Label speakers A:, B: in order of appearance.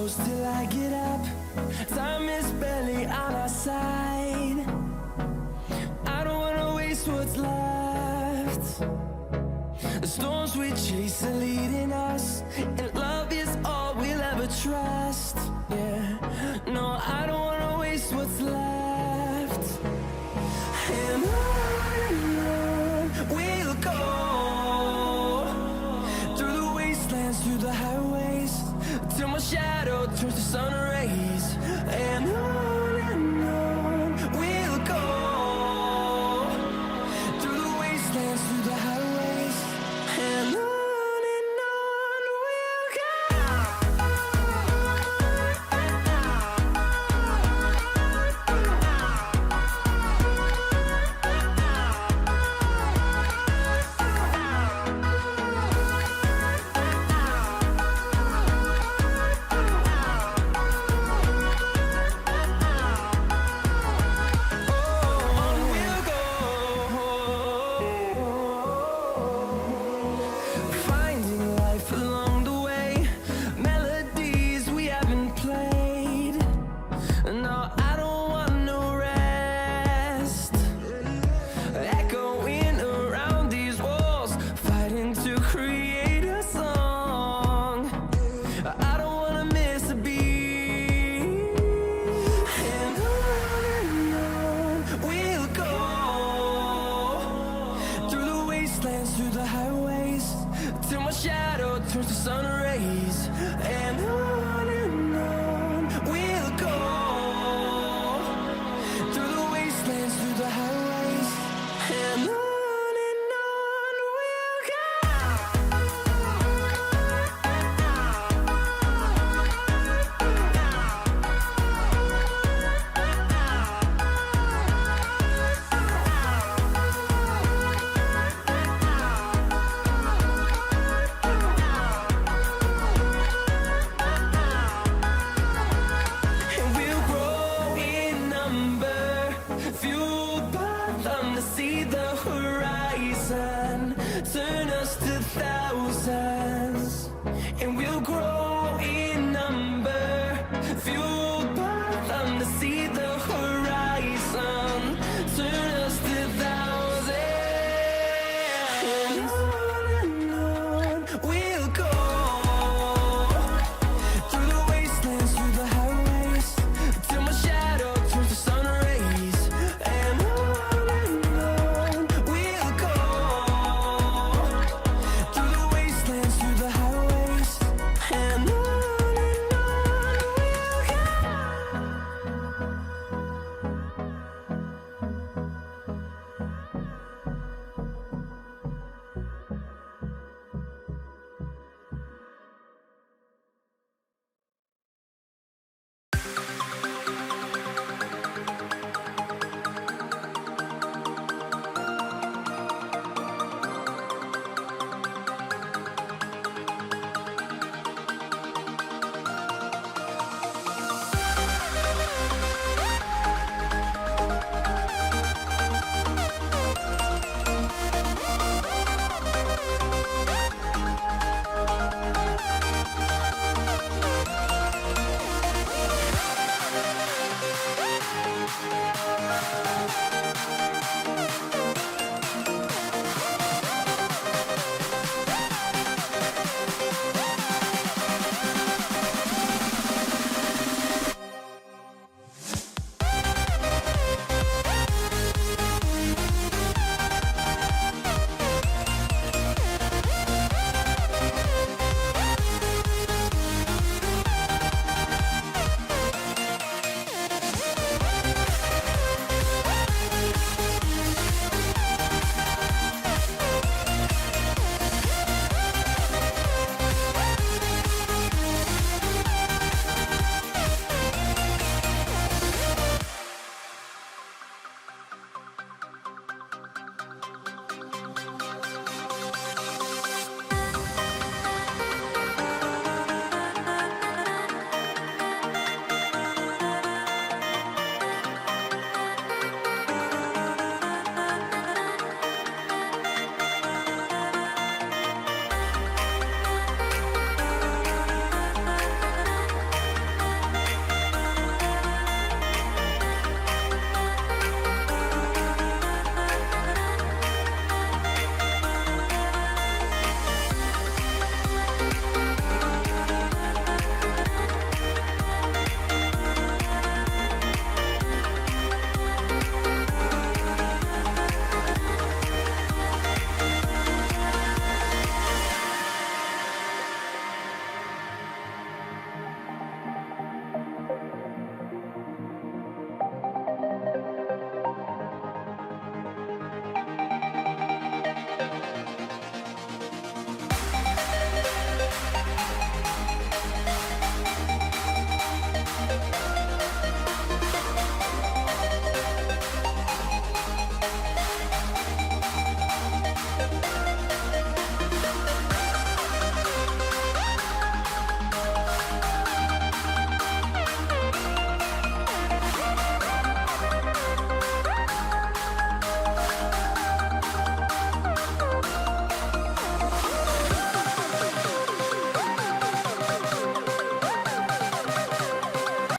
A: close till I get up. Time is barely on our side. I don't wanna waste what's left. The storms we chase are leading us, and love is all we'll ever trust. Yeah, no, I don't wanna waste what's left. And on we'll go, through the wastelands, through the highways, till my shadow turns to sun rays. And on we'll go, through the wastelands, through the highways, and on we'll go. Finding life along the way, melodies we haven't played. No, I don't want no rest. Echoing around these walls, fighting to create a song. I don't wanna miss a beat. And on we'll go, through the wastelands, through the highways, till my shadow turns to sun rays.